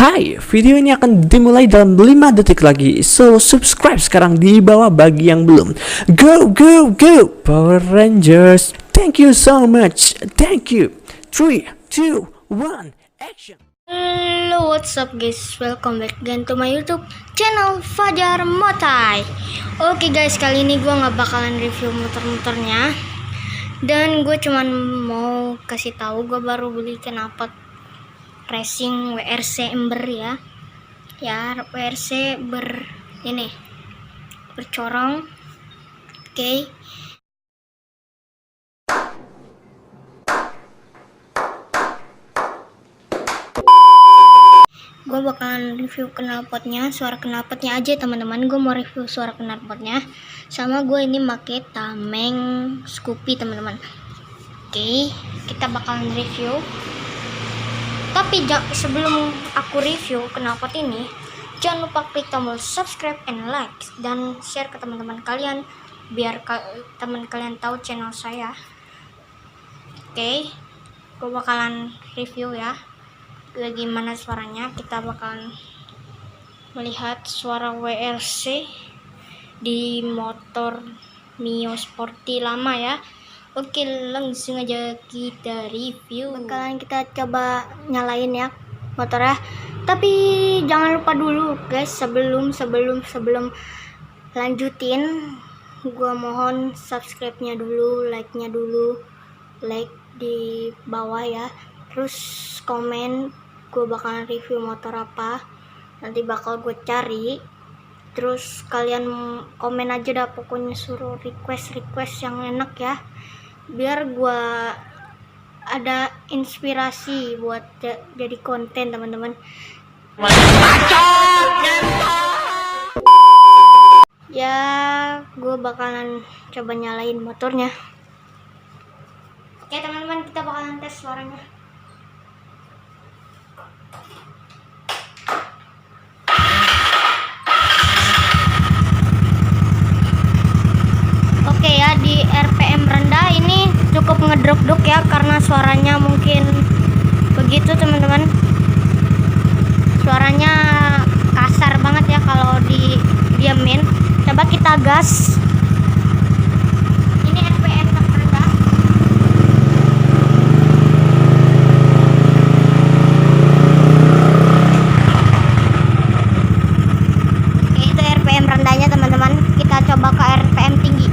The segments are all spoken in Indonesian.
Hai, video ini akan dimulai dalam 5 detik lagi. So, subscribe sekarang di bawah bagi yang belum. Go, go, go, Power Rangers. Thank you so much. Thank you. 3, 2, 1, action. Hello, what's up guys? Welcome back again to my YouTube channel Fajar Motai. Oke guys, kali ini gue nggak bakalan review motor-motornya. Dan gue cuman mau kasih tahu gue baru beli knalpot racing WRC Ember ya. Ya, WRC bercorong. Oke. Gue bakalan review knalpotnya, suara knalpotnya aja teman-teman. Gue mau review suara knalpotnya. Sama gue ini pakai tameng Scoopy teman-teman. Oke, kita bakalan review. Tapi sebelum aku review knalpot ini, jangan lupa klik tombol subscribe and like dan share ke teman-teman kalian biar teman kalian tahu channel saya. Oke, gue bakalan review ya. Gimana suaranya, kita bakalan melihat suara WRC di motor Mio Sporty lama ya. Oke, langsung aja kita review. Bakalan kita coba nyalain ya motornya. Tapi jangan lupa dulu guys, sebelum lanjutin, gua mohon subscribe-nya dulu, like-nya dulu, like di bawah ya. Terus komen gue bakalan review motor apa, nanti bakal gue cari. Terus kalian komen aja dah, pokoknya suruh request yang enak ya, biar gue ada inspirasi buat jadi konten teman-teman. Ya, gue bakalan coba nyalain motornya. Oke teman-teman, kita bakalan tes suaranya. Oke ya, di RPM rendah ini cukup ngedruk-duk ya, karena suaranya mungkin begitu teman-teman. Suaranya kasar banget ya kalau didiamin. Coba kita gas. Ini RPM rendah. Oke, itu RPM rendahnya teman-teman. Kita coba ke RPM tinggi.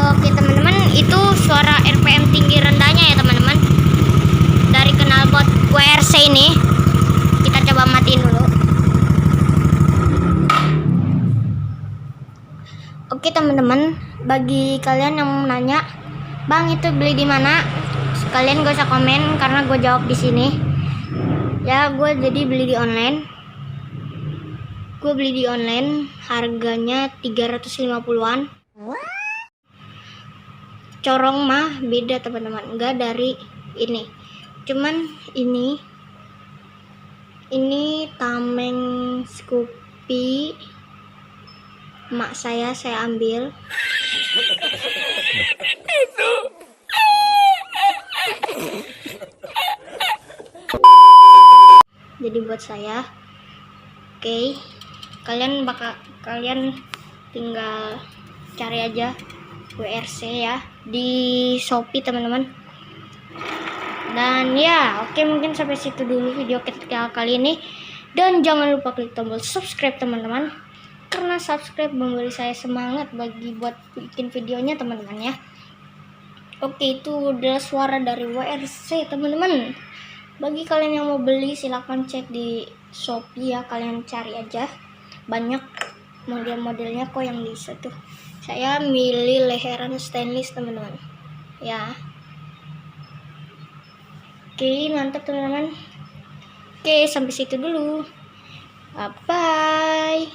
Oke teman-teman, itu suara RPM tinggi rendahnya ya teman-teman dari knalpot WRC ini. Kita coba matiin dulu. Oke teman-teman, bagi kalian yang nanya, Bang itu beli di mana? Kalian gak usah komen karena gue jawab di sini. Ya, gue jadi beli di online. Gue beli di online, harganya 350-an. Corong mah beda teman-teman, enggak dari ini. Cuman ini tameng Scoopy mak saya ambil. Jadi buat saya. Oke, kalian tinggal cari aja WRC ya di Shopee teman-teman. Dan ya, oke, mungkin sampai situ dulu video kita kali ini. Dan jangan lupa klik tombol subscribe teman-teman, karena subscribe memberi saya semangat buat bikin videonya teman-teman ya. Oke, itu udah suara dari WRC teman-teman. Bagi kalian yang mau beli, silahkan cek di Shopee ya, kalian cari aja, banyak model-modelnya kok yang bisa tuh. Saya milih leheran stainless teman-teman ya. Oke, mantap teman-teman. Oke, sampai situ dulu. Bye bye.